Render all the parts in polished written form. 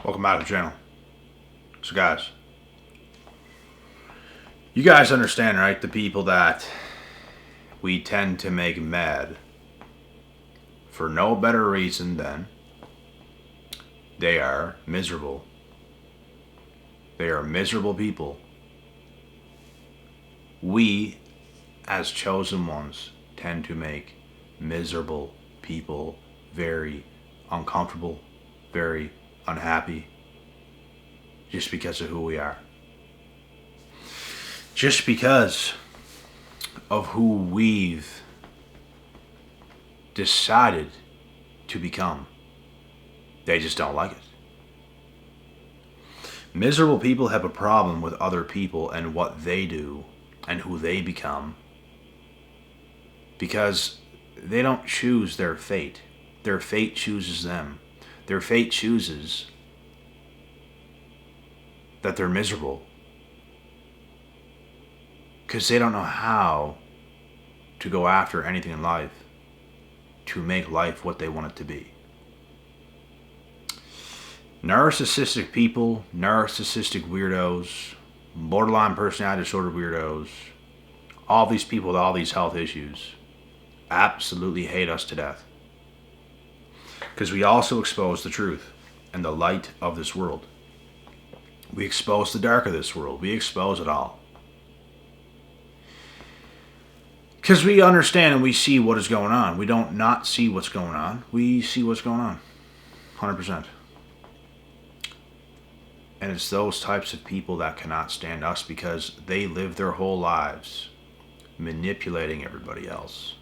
Welcome back to the channel. So guys, you guys understand, right? The people that we tend to make mad for no better reason than they are miserable. They are miserable people. We, as chosen ones, tend to make miserable people very uncomfortable, very unhappy, just because of who we are. Just because of who we've decided to become. They just don't like it. Miserable people have a problem with other people and what they do and who they become because they don't choose their fate. Their fate chooses them. Their fate chooses that they're miserable because they don't know how to go after anything in life to make life what they want it to be. Narcissistic people, narcissistic weirdos, borderline personality disorder weirdos, all these people with all these health issues absolutely hate us to death. Because we also expose the truth and the light of this world. We expose the dark of this world. We expose it all. Because we understand and we see what is going on. We don't not see what's going on. We see what's going on. 100%. And it's those types of people that cannot stand us because they live their whole lives manipulating everybody else.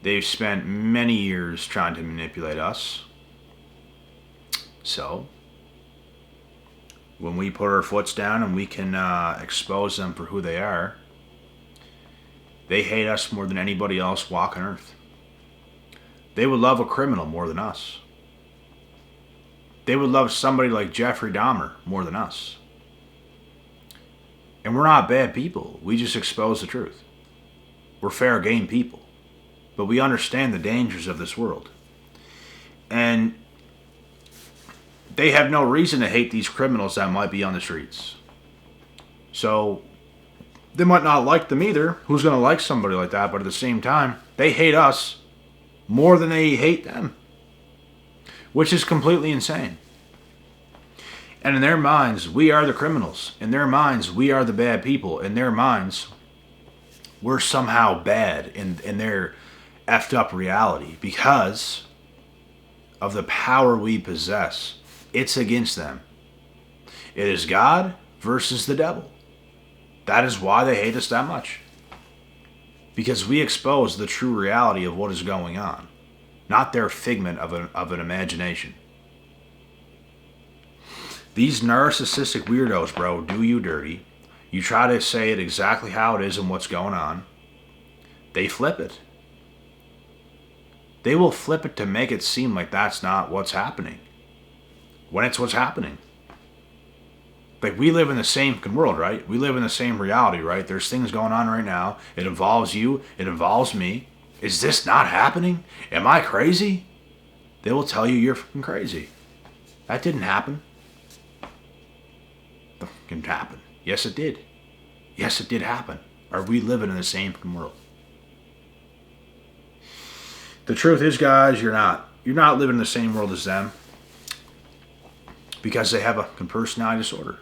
They've spent many years trying to manipulate us. So, when we put our foots down and we can expose them for who they are, they hate us more than anybody else walking earth. They would love a criminal more than us. They would love somebody like Jeffrey Dahmer more than us. And we're not bad people. We just expose the truth. We're fair game people. But we understand the dangers of this world. And they have no reason to hate these criminals that might be on the streets. So they might not like them either. Who's going to like somebody like that? But at the same time, they hate us more than they hate them. Which is completely insane. And in their minds, we are the criminals. In their minds, we are the bad people. In their minds, we're somehow bad in their effed up reality because of the power we possess. It's against them. It is God versus the devil. That is why they hate us that much. Because we expose the true reality of what is going on. Not their figment of an imagination. These narcissistic weirdos, bro, do you dirty. You try to say it exactly how it is and what's going on. They flip it. They will flip it to make it seem like that's not what's happening. When it's what's happening. Like, we live in the same world, right? We live in the same reality, right? There's things going on right now. It involves you. It involves me. Is this not happening? Am I crazy? They will tell you you're fucking crazy. That didn't happen. That fucking happened. Yes, it did. Yes, it did happen. Are we living in the same world? The truth is, guys, you're not. You're not living in the same world as them. Because they have a personality disorder.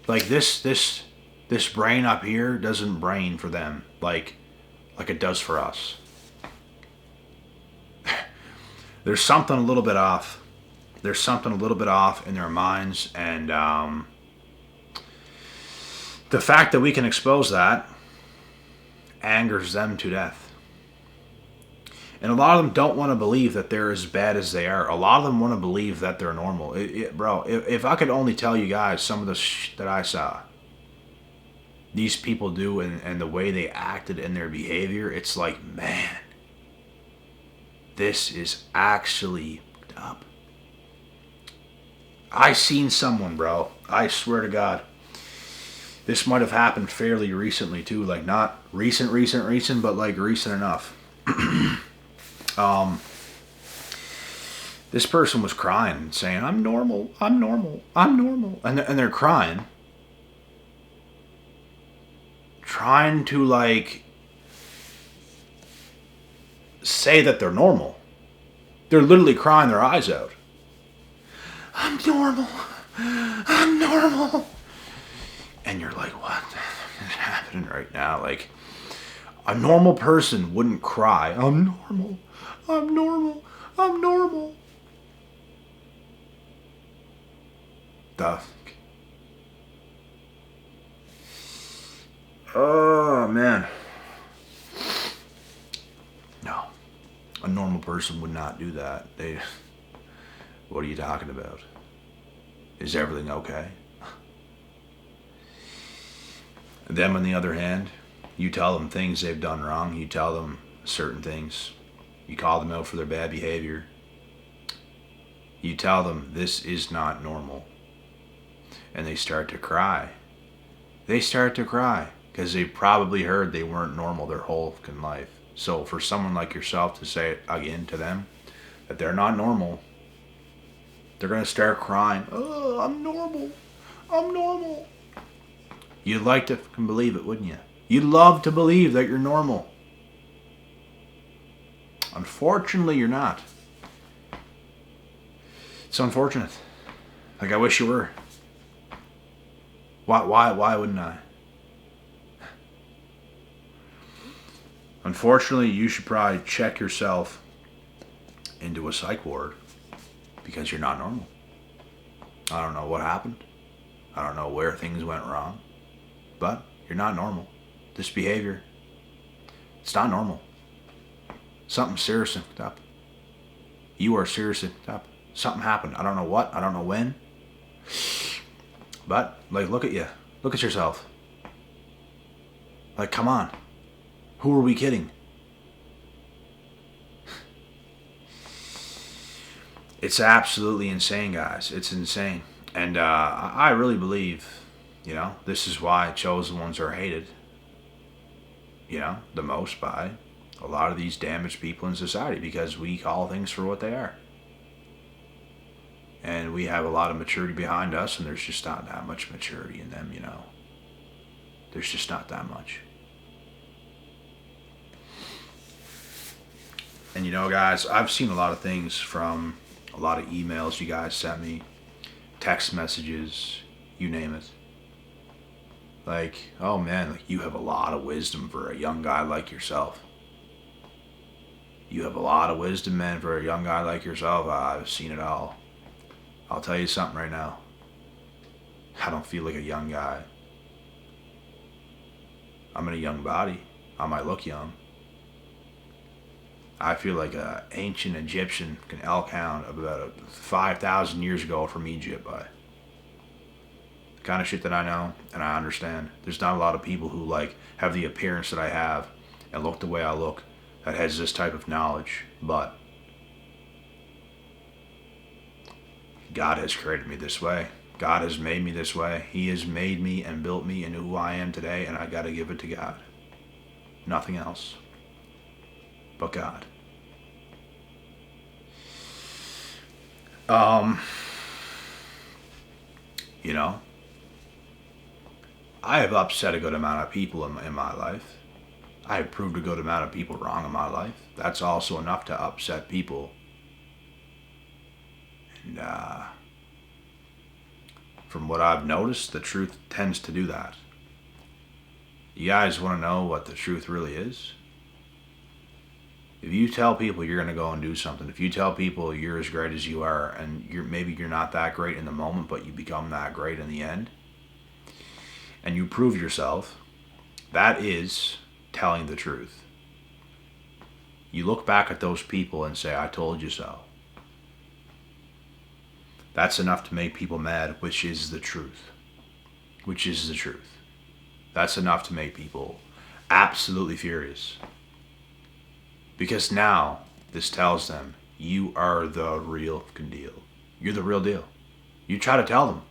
Like this brain up here doesn't brain for them like it does for us. There's something a little bit off. There's something a little bit off in their minds, and the fact that we can expose that angers them to death. And a lot of them don't want to believe that they're as bad as they are. A lot of them want to believe that they're normal. Bro, if I could only tell you guys some of the shit that I saw these people do and the way they acted in their behavior, it's like, man, this is actually up. I seen someone, bro. I swear to God. This might have happened fairly recently too. Like, not recent, but like recent enough. This person was crying and saying, I'm normal, I'm normal, I'm normal. And they're crying. Trying to, like, say that they're normal. They're literally crying their eyes out. I'm normal. I'm normal. And you're like, what the fuck is happening right now? Like, a normal person wouldn't cry. I'm normal. I'm normal. I'm normal. The fuck? Oh, man. No. A normal person would not do that. What are you talking about? Is everything okay? Them, on the other hand, you tell them things they've done wrong. You tell them certain things. You call them out for their bad behavior. You tell them this is not normal. And they start to cry. They start to cry because they probably heard they weren't normal their whole fucking life. So for someone like yourself to say it again to them, that they're not normal, they're going to start crying. Oh, I'm normal. I'm normal. You'd like to fucking believe it, wouldn't you? You'd love to believe that you're normal. Unfortunately, you're not. It's unfortunate. Like, I wish you were. Why wouldn't I? Unfortunately, you should probably check yourself into a psych ward because you're not normal. I don't know what happened. I don't know where things went wrong. But you're not normal. This behavior, it's not normal. Something's seriously fucked up. You are seriously fucked up. Something happened. I don't know what. I don't know when. But, like, look at you. Look at yourself. Like, come on. Who are we kidding? It's absolutely insane, guys. It's insane. And I really believe, this is why chosen ones are hated, the most by a lot of these damaged people in society, because we call things for what they are. And we have a lot of maturity behind us, and there's just not that much maturity in them, There's just not that much. And guys, I've seen a lot of things from a lot of emails you guys sent me, text messages, you name it. Like, oh man, like, you have a lot of wisdom for a young guy like yourself. You have a lot of wisdom, man, for a young guy like yourself. I've seen it all. I'll tell you something right now. I don't feel like a young guy. I'm in a young body. I might look young. I feel like an ancient Egyptian elk hound of about 5,000 years ago from Egypt. The kind of shit that I know and I understand. There's not a lot of people who have the appearance that I have and look the way I look that has this type of knowledge. But God has created me this way. God has made me this way. He has made me and built me into who I am today, and I got to give it to God. Nothing else but God. I have upset a good amount of people in my life. I have proved a good amount of people wrong in my life. That's also enough to upset people. And from what I've noticed, the truth tends to do that. You guys want to know what the truth really is? If you tell people you're going to go and do something, if you tell people you're as great as you are, and maybe you're not that great in the moment, but you become that great in the end, and you prove yourself, that is telling the truth. You look back at those people and say, I told you so. That's enough to make people mad, which is the truth. Which is the truth. That's enough to make people absolutely furious. Because now, this tells them, you are the real fucking deal. You're the real deal. You try to tell them.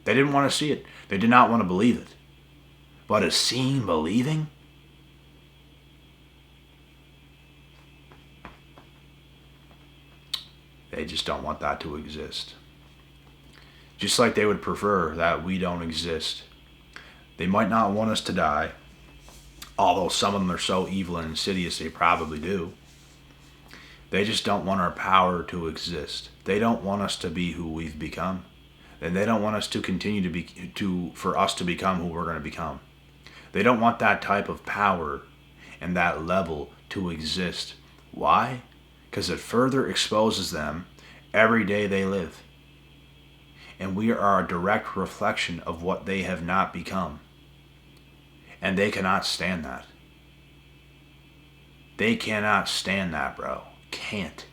They didn't want to see it. They did not want to believe it. But is seeing believing? They just don't want that to exist. Just like they would prefer that we don't exist. They might not want us to die, although some of them are so evil and insidious they probably do. They just don't want our power to exist. They don't want us to be who we've become. And they don't want us to continue for us to become who we're going to become. They don't want that type of power and that level to exist. Why? Because it further exposes them every day they live. And we are a direct reflection of what they have not become. And they cannot stand that. They cannot stand that, bro. Can't.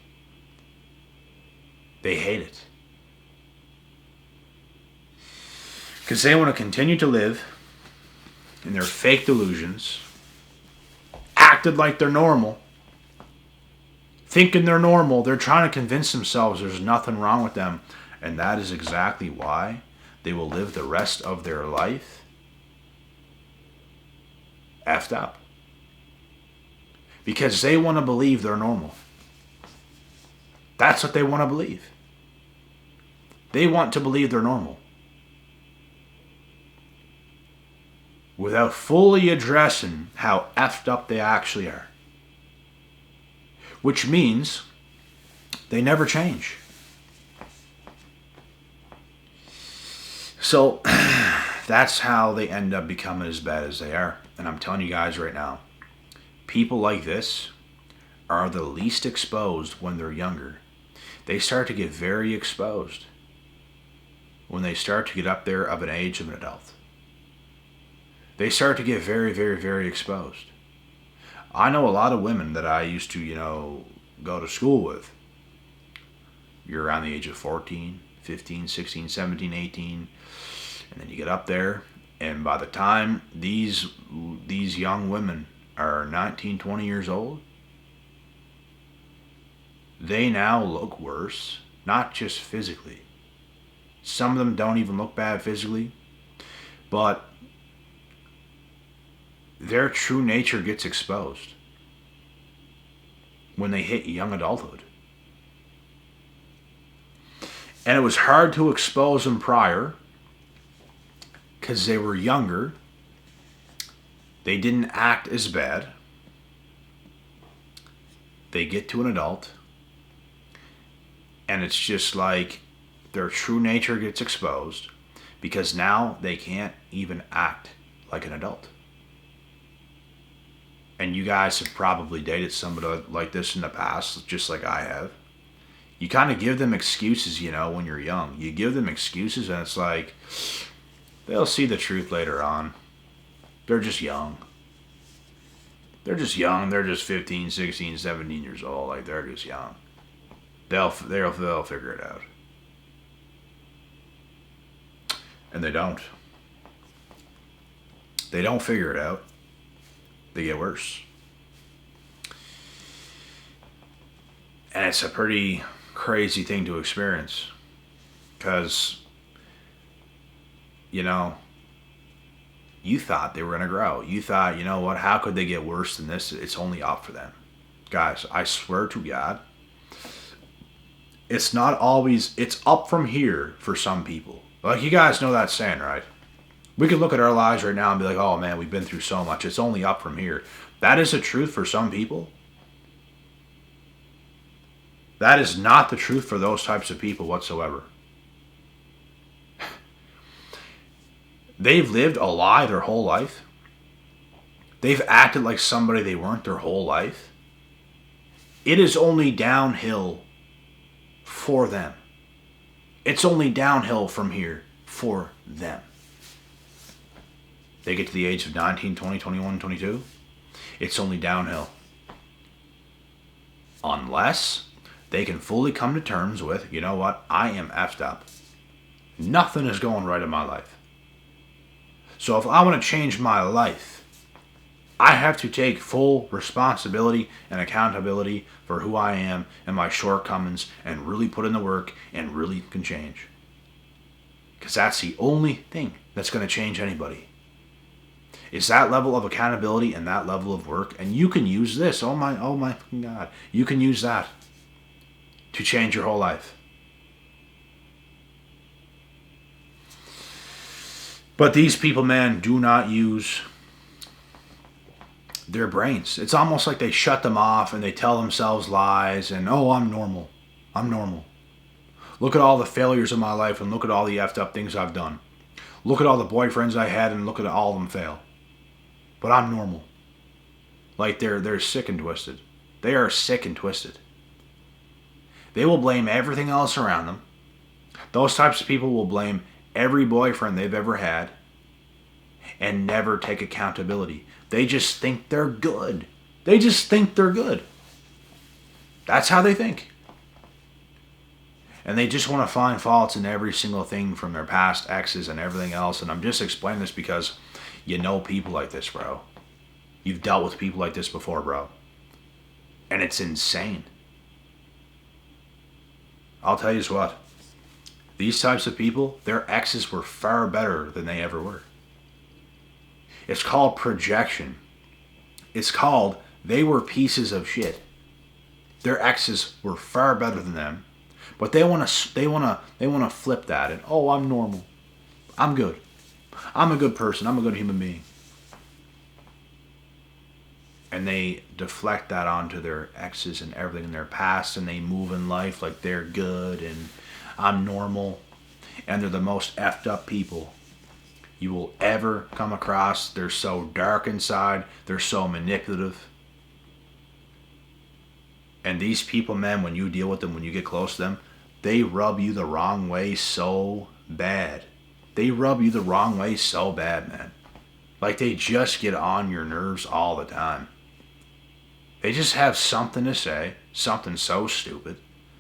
They hate it. Because they want to continue to live in their fake delusions, acted like they're normal, thinking they're normal. They're trying to convince themselves there's nothing wrong with them. And that is exactly why they will live the rest of their life effed up. Because they want to believe they're normal. That's what they want to believe. They want to believe they're normal. Without fully addressing how effed up they actually are. Which means they never change. So that's how they end up becoming as bad as they are. And I'm telling you guys right now, people like this are the least exposed when they're younger. They start to get very exposed when they start to get up there of an age of an adult. They start to get very, very, very exposed. I know a lot of women that I used to, go to school with. You're around the age of 14, 15, 16, 17, 18. And then you get up there, and by the time these young women are 19, 20 years old, they now look worse, not just physically. Some of them don't even look bad physically, but their true nature gets exposed when they hit young adulthood. And it was hard to expose them prior because they were younger. They didn't act as bad. They get to an adult, and it's just like their true nature gets exposed because now they can't even act like an adult. And you guys have probably dated somebody like this in the past, just like I have. You kind of give them excuses, when you're young. You give them excuses, and it's like, they'll see the truth later on. They're just young. They're just young. They're just 15, 16, 17 years old. Like, they're just young. They'll figure it out. And they don't. They don't figure it out. They get worse. And it's a pretty crazy thing to experience. Because, you thought they were going to grow. You thought, what, how could they get worse than this? It's only up for them. Guys, I swear to God, it's not always, it's up from here for some people. Like, you guys know that saying, right? We could look at our lives right now and be like, oh man, we've been through so much. It's only up from here. That is the truth for some people. That is not the truth for those types of people whatsoever. They've lived a lie their whole life. They've acted like somebody they weren't their whole life. It is only downhill for them. It's only downhill from here for them. They get to the age of 19, 20, 21, 22. It's only downhill. Unless they can fully come to terms with, you know what, I am effed up. Nothing is going right in my life. So if I want to change my life, I have to take full responsibility and accountability for who I am and my shortcomings and really put in the work and really can change. Because that's the only thing that's going to change anybody. Is that level of accountability and that level of work. And you can use this. Oh my fucking God. You can use that to change your whole life. But these people, man, do not use their brains. It's almost like they shut them off and they tell themselves lies and, oh, I'm normal. I'm normal. Look at all the failures of my life and look at all the effed up things I've done. Look at all the boyfriends I had and look at all of them fail. But I'm normal. Like they're sick and twisted. They are sick and twisted. They will blame everything else around them. Those types of people will blame every boyfriend they've ever had and never take accountability. They just think they're good. They just think they're good. That's how they think. And they just want to find faults in every single thing from their past exes and everything else. And I'm just explaining this because you know people like this, bro. You've dealt with people like this before, bro. And it's insane. I'll tell you what. These types of people, their exes were far better than they ever were. It's called projection. It's called they were pieces of shit. Their exes were far better than them, but they want to flip that and, oh, I'm normal. I'm good. I'm a good person. I'm a good human being. And they deflect that onto their exes and everything in their past, and they move in life like they're good and I'm normal, and they're the most effed up people you will ever come across. They're so dark inside. They're so manipulative. And these people, man, when you deal with them, when you get close to them, they rub you the wrong way so bad. They rub you the wrong way so bad, man. Like they just get on your nerves all the time. They just have something to say, something so stupid,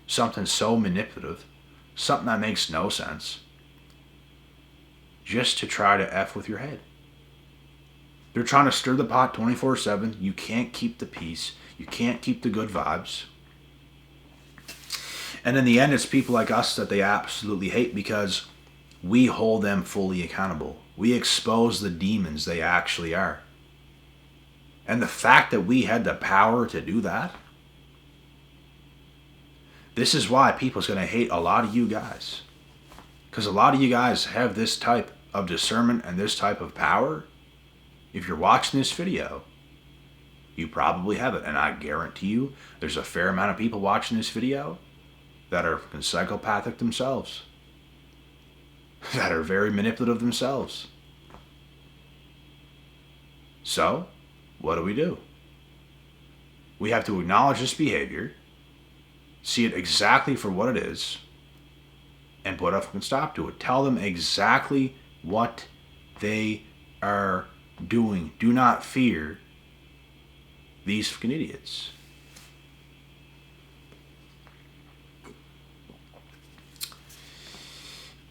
something so manipulative, something that makes no sense, just to try to F with your head. They're trying to stir the pot 24/7. You can't keep the peace. You can't keep the good vibes. And in the end, it's people like us that they absolutely hate because we hold them fully accountable. We expose the demons they actually are. And the fact that we had the power to do that, this is why people's going to hate a lot of you guys. Because a lot of you guys have this type of discernment and this type of power. If you're watching this video, you probably have it. And I guarantee you, there's a fair amount of people watching this video that are psychopathic themselves. That are very manipulative themselves. So, what do? We have to acknowledge this behavior, see it exactly for what it is, and put a fucking stop to it. Tell them exactly what they are doing. Do not fear these fucking idiots.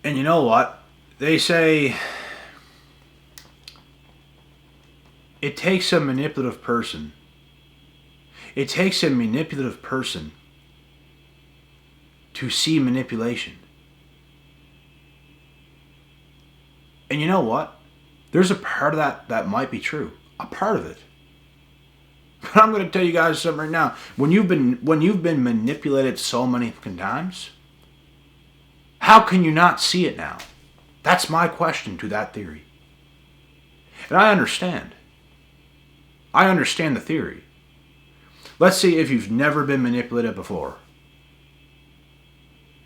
And you know what? They say it takes a manipulative person. It takes a manipulative person to see manipulation. And you know what? There's a part of that might be true. A part of it. But I'm going to tell you guys something right now. When you've been manipulated so many fucking times, how can you not see it now? That's my question to that theory. And I understand. I understand the theory. Let's say if you've never been manipulated before,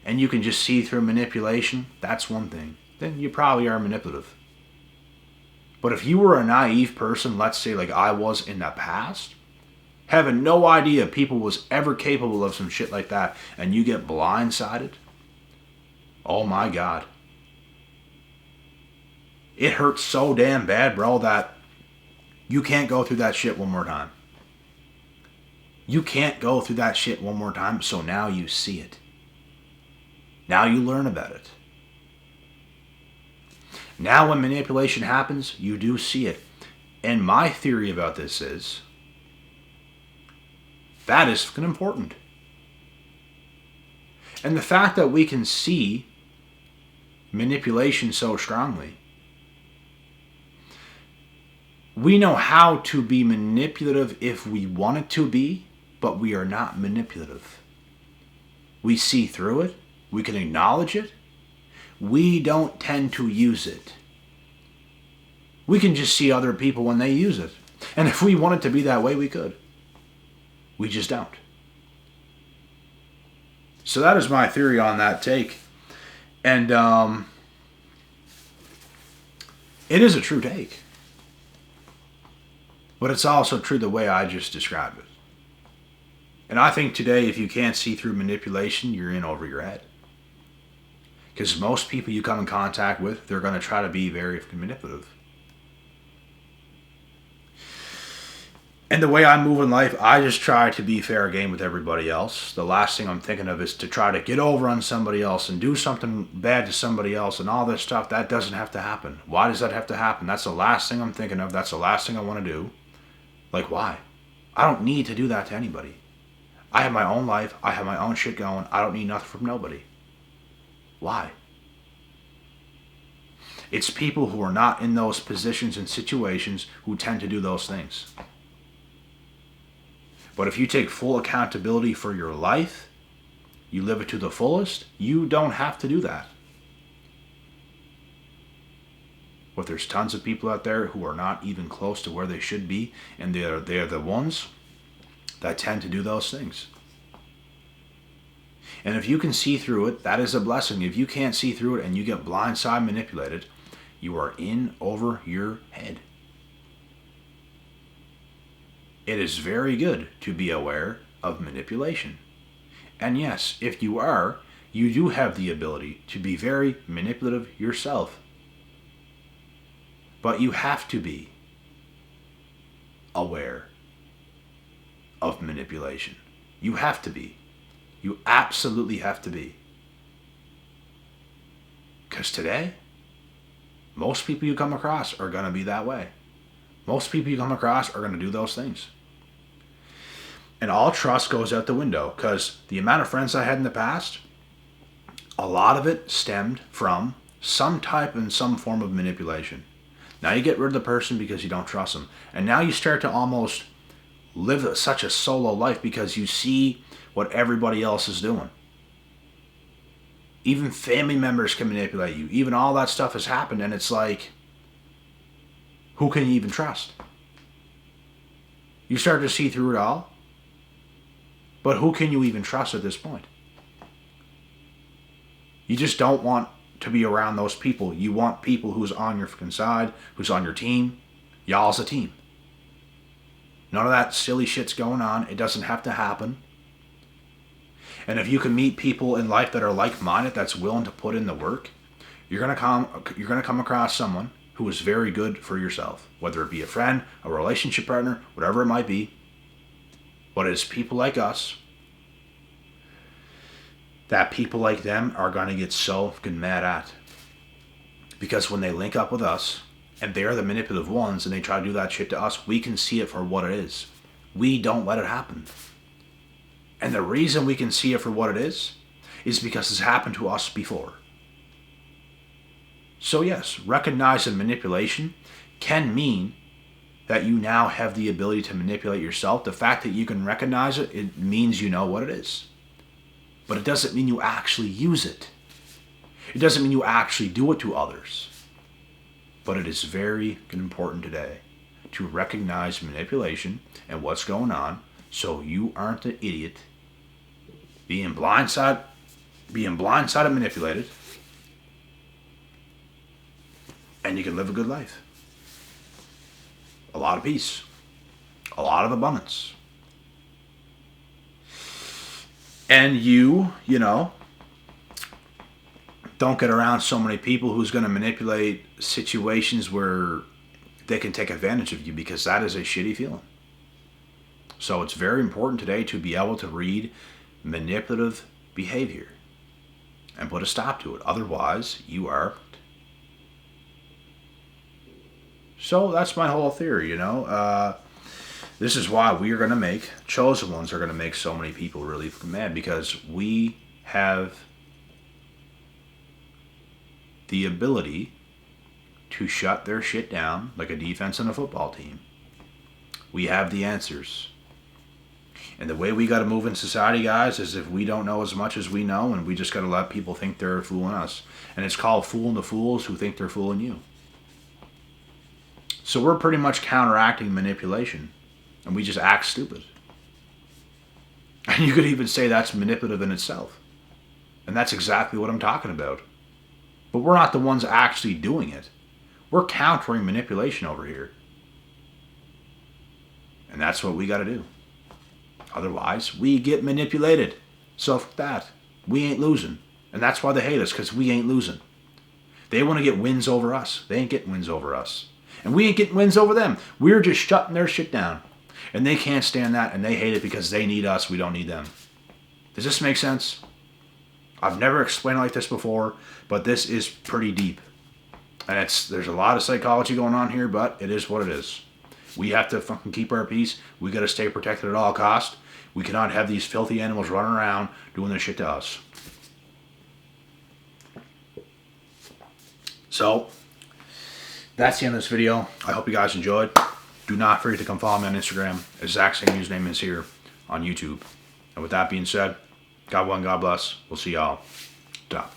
and you can just see through manipulation, that's one thing. Then you probably are manipulative. But if you were a naive person, let's say like I was in the past, having no idea people was ever capable of some shit like that, and you get blindsided, oh my God. It hurts so damn bad, bro, that you can't go through that shit one more time. You can't go through that shit one more time, so now you see it. Now you learn about it. Now when manipulation happens, you do see it. And my theory about this is, that is fucking important. And the fact that we can see manipulation so strongly, we know how to be manipulative if we want it to be, but we are not manipulative. We see through it. We can acknowledge it. We don't tend to use it. We can just see other people when they use it. And if we wanted to be that way, we could. We just don't. So that is my theory on that take. And it is a true take. But it's also true the way I just described it. And I think today, if you can't see through manipulation, you're in over your head. Because most people you come in contact with, they're going to try to be very manipulative. And the way I move in life, I just try to be fair game with everybody else. The last thing I'm thinking of is to try to get over on somebody else and do something bad to somebody else and all this stuff. That doesn't have to happen. Why does that have to happen? That's the last thing I'm thinking of. That's the last thing I want to do. Like, why? I don't need to do that to anybody. I have my own life. I have my own shit going. I don't need nothing from nobody. Why? It's people who are not in those positions and situations who tend to do those things. But if you take full accountability for your life, you live it to the fullest, you don't have to do that. But there's tons of people out there who are not even close to where they should be, and they are the ones that tend to do those things. And if you can see through it, that is a blessing. If you can't see through it and you get blindside manipulated, you are in over your head. It is very good to be aware of manipulation. And yes, if you are, you do have the ability to be very manipulative yourself. But you have to be aware of manipulation. You have to be. You absolutely have to be. Because today, most people you come across are going to be that way. Most people you come across are going to do those things. And all trust goes out the window, because the amount of friends I had in the past, a lot of it stemmed from some type and some form of manipulation. Now you get rid of the person because you don't trust them. And now you start to almost live such a solo life because you see what everybody else is doing. Even family members can manipulate you. Even all that stuff has happened, and it's like, who can you even trust? You start to see through it all. But who can you even trust at this point? You just don't want to be around those people. You want people who's on your fucking side, who's on your team. Y'all's a team. None of that silly shit's going on. It doesn't have to happen. And if you can meet people in life that are like-minded, that's willing to put in the work, you're gonna come across someone who is very good for yourself. Whether it be a friend, a relationship partner, whatever it might be. But it's people like us that people like them are going to get so fucking mad at. Because when they link up with us, and they're the manipulative ones, and they try to do that shit to us, we can see it for what it is. We don't let it happen. And the reason we can see it for what it is because it's happened to us before. So yes, recognizing manipulation can mean that you now have the ability to manipulate yourself. The fact that you can recognize it, it means you know what it is. But it doesn't mean you actually use it. It doesn't mean you actually do it to others. But it is very important today to recognize manipulation and what's going on, so you aren't an idiot being blindsided manipulated, and you can live a good life. A lot of peace. A lot of abundance. And you know, don't get around so many people who's going to manipulate situations where they can take advantage of you, because that is a shitty feeling. So it's very important today to be able to read manipulative behavior and put a stop to it. Otherwise, you are... So that's my whole theory, you know. This is why we are going to make, chosen ones are going to make so many people really mad, because we have the ability to shut their shit down like a defense on a football team. We have the answers. And the way we got to move in society, guys, is if we don't know as much as we know, and we just got to let people think they're fooling us. And it's called fooling the fools who think they're fooling you. So we're pretty much counteracting manipulation, and we just act stupid. And you could even say that's manipulative in itself. And that's exactly what I'm talking about. But we're not the ones actually doing it. We're countering manipulation over here. And that's what we got to do. Otherwise, we get manipulated. So for that, we ain't losing. And that's why they hate us, because we ain't losing. They want to get wins over us. They ain't getting wins over us. And we ain't getting wins over them. We're just shutting their shit down. And they can't stand that, and they hate it because they need us. We don't need them. Does this make sense? I've never explained it like this before, but this is pretty deep. And there's a lot of psychology going on here, but it is what it is. We have to fucking keep our peace. We got to stay protected at all costs. We cannot have these filthy animals running around doing this shit to us. So, that's the end of this video. I hope you guys enjoyed. Do not forget to come follow me on Instagram. Exact same username is here on YouTube. And with that being said, God one, God bless. We'll see y'all. Ta.